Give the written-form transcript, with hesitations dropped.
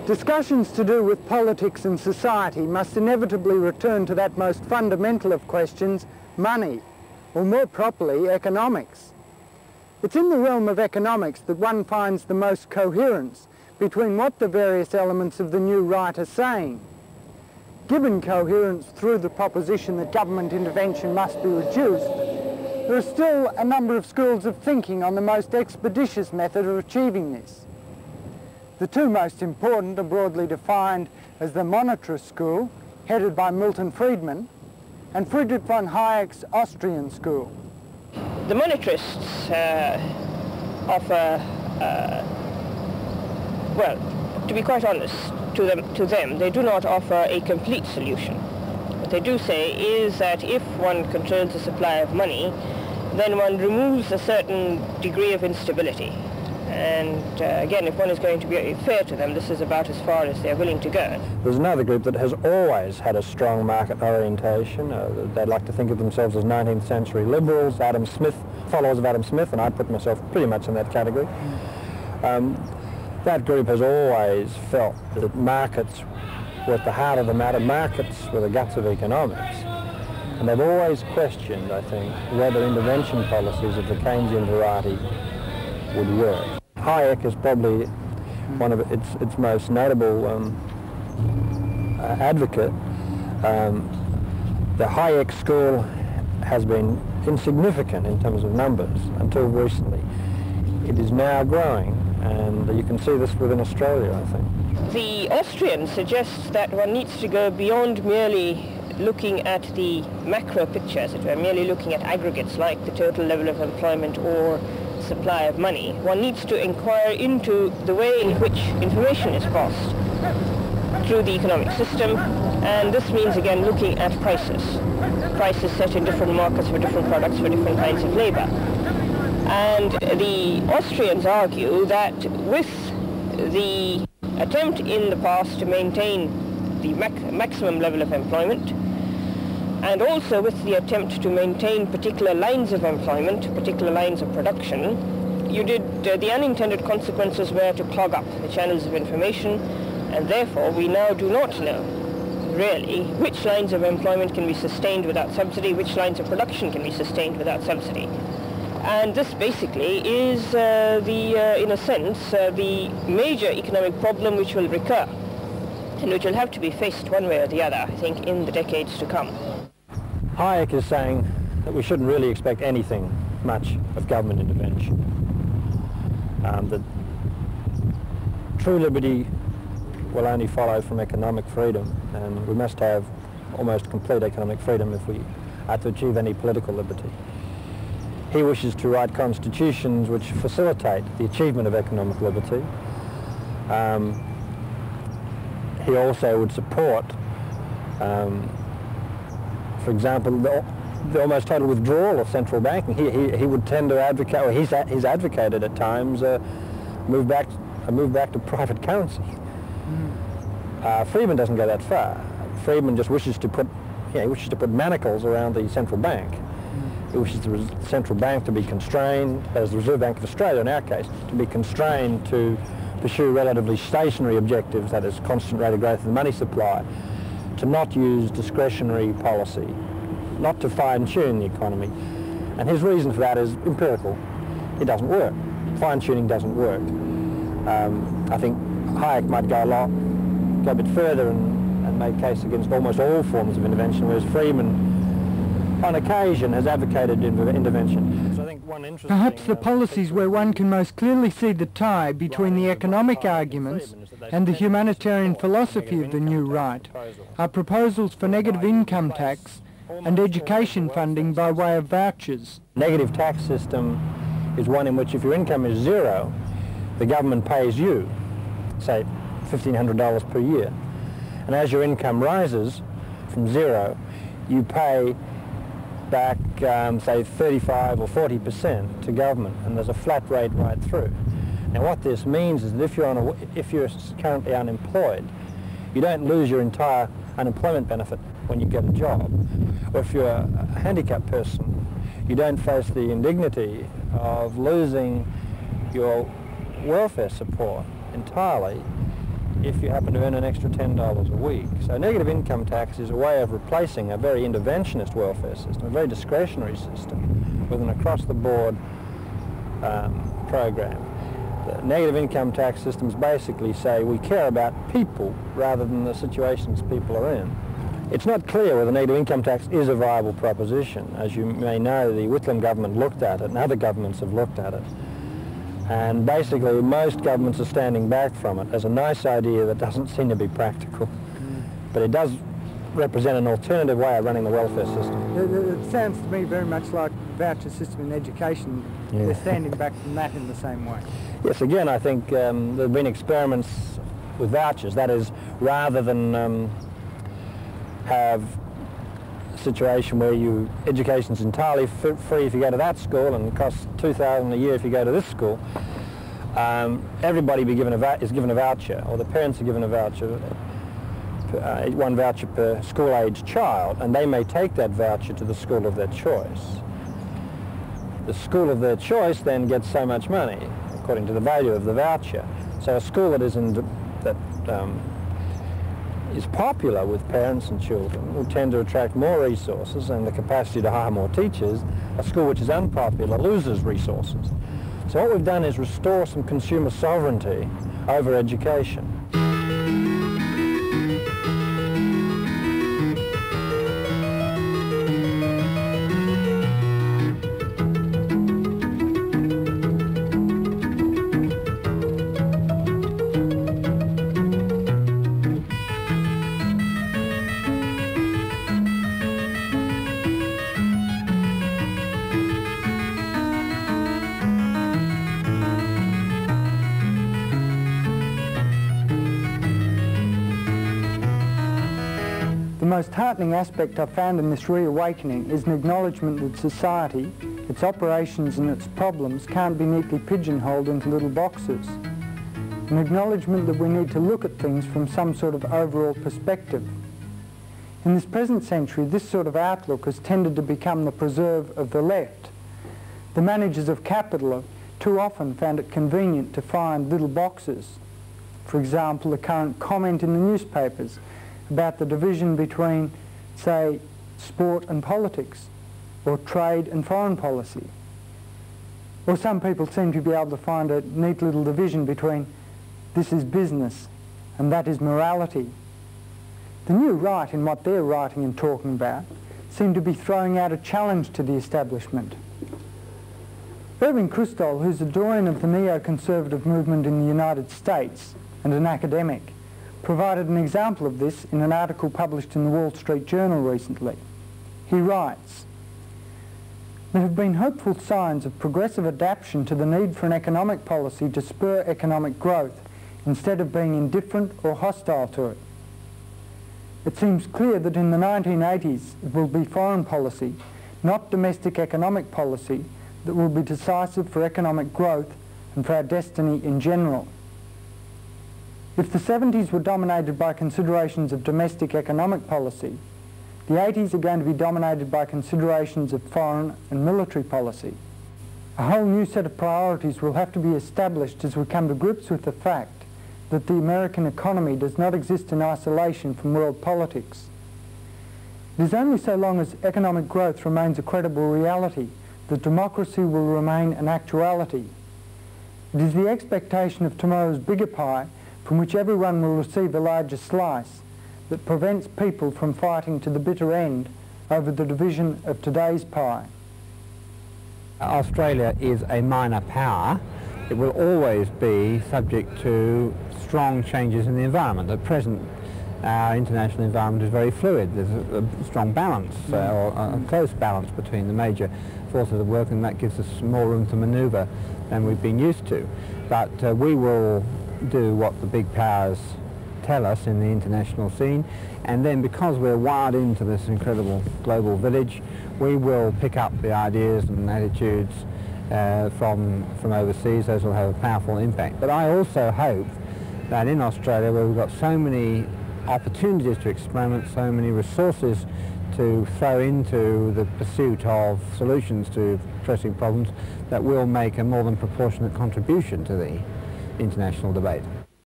Discussions to do with politics and society must inevitably return to that most fundamental of questions, money, or more properly, economics. It's in the realm of economics that one finds the most coherence between what the various elements of the new right are saying. Given coherence through the proposition that government intervention must be reduced, there are still a number of schools of thinking on the most expeditious method of achieving this. The two most important are broadly defined as the monetarist school, headed by Milton Friedman, and Friedrich von Hayek's Austrian school. The monetarists offer, well, to be quite honest, to them, they do not offer a complete solution. What they do say is that if one controls the supply of money, then one removes a certain degree of instability. And again, if one is going to be fair to them, this is about as far as they're willing to go. There's another group that has always had a strong market orientation. They'd like to think of themselves as 19th century liberals, Adam Smith, followers of Adam Smith, and I put myself pretty much in that category. That group has always felt that markets were at the heart of the matter. Markets were the guts of economics. And they've always questioned, I think, whether intervention policies of the Keynesian variety would work. Hayek is probably one of its most notable advocate. The Hayek school has been insignificant in terms of numbers until recently. It is now growing, and you can see this within Australia, I think. The Austrian suggests that one needs to go beyond merely looking at the macro picture, as it were, merely looking at aggregates like the total level of employment or supply of money. One needs to inquire into the way in which information is passed through the economic system, and this means again looking at prices set in different markets for different products for different kinds of labor. And the Austrians argue that with the attempt in the past to maintain the maximum level of employment, and also with the attempt to maintain particular lines of employment, particular lines of production, the unintended consequences were to clog up the channels of information, and therefore we now do not know really which lines of employment can be sustained without subsidy, which lines of production can be sustained without subsidy. And this basically is, in a sense, the major economic problem which will recur and which will have to be faced one way or the other, I think, in the decades to come. Hayek is saying that we shouldn't really expect anything much of government intervention. That true liberty will only follow from economic freedom, and we must have almost complete economic freedom if we are to achieve any political liberty. He wishes to write constitutions which facilitate the achievement of economic liberty. He also would support, for example, the almost total withdrawal of central banking. He would tend to advocate, or he's advocated at times, a move back to private currency. Friedman doesn't go that far. Friedman just wishes to put manacles around the central bank. He wishes the central bank to be constrained, as the Reserve Bank of Australia in our case, to be constrained to pursue relatively stationary objectives, that is constant rate of growth of the money supply, to not use discretionary policy, not to fine-tune the economy. And his reason for that is empirical. It doesn't work. Fine-tuning doesn't work. I think Hayek might go a bit further and make case against almost all forms of intervention, whereas Friedman, on occasion, has advocated intervention. So I think one interesting, perhaps the policies where one can most clearly see the tie between the economic arguments and the humanitarian philosophy of the new right are proposals for negative income tax and education funding by way of vouchers. Negative tax system is one in which if your income is zero, the government pays you, say, $1,500 per year. And as your income rises from zero, you pay back, say, 35 or 40% to government, and there's a flat rate right through. Now what this means is that if you're currently unemployed, you don't lose your entire unemployment benefit when you get a job. Or if you're a handicapped person, you don't face the indignity of losing your welfare support entirely if you happen to earn an extra $10 a week. So negative income tax is a way of replacing a very interventionist welfare system, a very discretionary system, with an across-the-board program. The negative income tax systems basically say we care about people rather than the situations people are in. It's not clear whether negative income tax is a viable proposition. As you may know, the Whitlam government looked at it, and other governments have looked at it. And basically, most governments are standing back from it as a nice idea that doesn't seem to be practical. But it does represent an alternative way of running the welfare system. It sounds to me very much like the voucher system in education. Yeah. They're standing back from that in the same way. Yes, again, I think there have been experiments with vouchers. That is, rather than have a situation where education's entirely free if you go to that school and it costs $2,000 a year if you go to this school, everybody is given a voucher, or the parents are given a voucher, one voucher per school-aged child, and they may take that voucher to the school of their choice. The school of their choice then gets so much money, according to the value of the voucher. So a school that is popular with parents and children will tend to attract more resources and the capacity to hire more teachers. A school which is unpopular loses resources. So what we've done is restore some consumer sovereignty over education. The most heartening aspect I've found in this reawakening is an acknowledgement that society, its operations and its problems can't be neatly pigeonholed into little boxes. An acknowledgement that we need to look at things from some sort of overall perspective. In this present century, this sort of outlook has tended to become the preserve of the left. The managers of capital have too often found it convenient to find little boxes. For example, the current comment in the newspapers about the division between, say, sport and politics, or trade and foreign policy. Or some people seem to be able to find a neat little division between this is business and that is morality. The new right, in what they're writing and talking about, seem to be throwing out a challenge to the establishment. Irving Kristol, who's a doyen of the neo-conservative movement in the United States and an academic, provided an example of this in an article published in the Wall Street Journal recently. He writes, "There have been hopeful signs of progressive adaptation to the need for an economic policy to spur economic growth instead of being indifferent or hostile to it. It seems clear that in the 1980s it will be foreign policy, not domestic economic policy, that will be decisive for economic growth and for our destiny in general. If the 70s were dominated by considerations of domestic economic policy, the 80s are going to be dominated by considerations of foreign and military policy. A whole new set of priorities will have to be established as we come to grips with the fact that the American economy does not exist in isolation from world politics. It is only so long as economic growth remains a credible reality that democracy will remain an actuality. It is the expectation of tomorrow's bigger pie, from which everyone will receive a larger slice, that prevents people from fighting to the bitter end over the division of today's pie." Australia is a minor power. It will always be subject to strong changes in the environment. At present, our international environment is very fluid. There's a strong balance, or a close balance between the major forces of work, and that gives us more room to manoeuvre than we've been used to. But we will do what the big powers tell us in the international scene, and then because we're wired into this incredible global village, we will pick up the ideas and attitudes from overseas. Those will have a powerful impact. But I also hope that in Australia, where we've got so many opportunities to experiment, so many resources to throw into the pursuit of solutions to pressing problems, that we'll make a more than proportionate contribution to the international debate.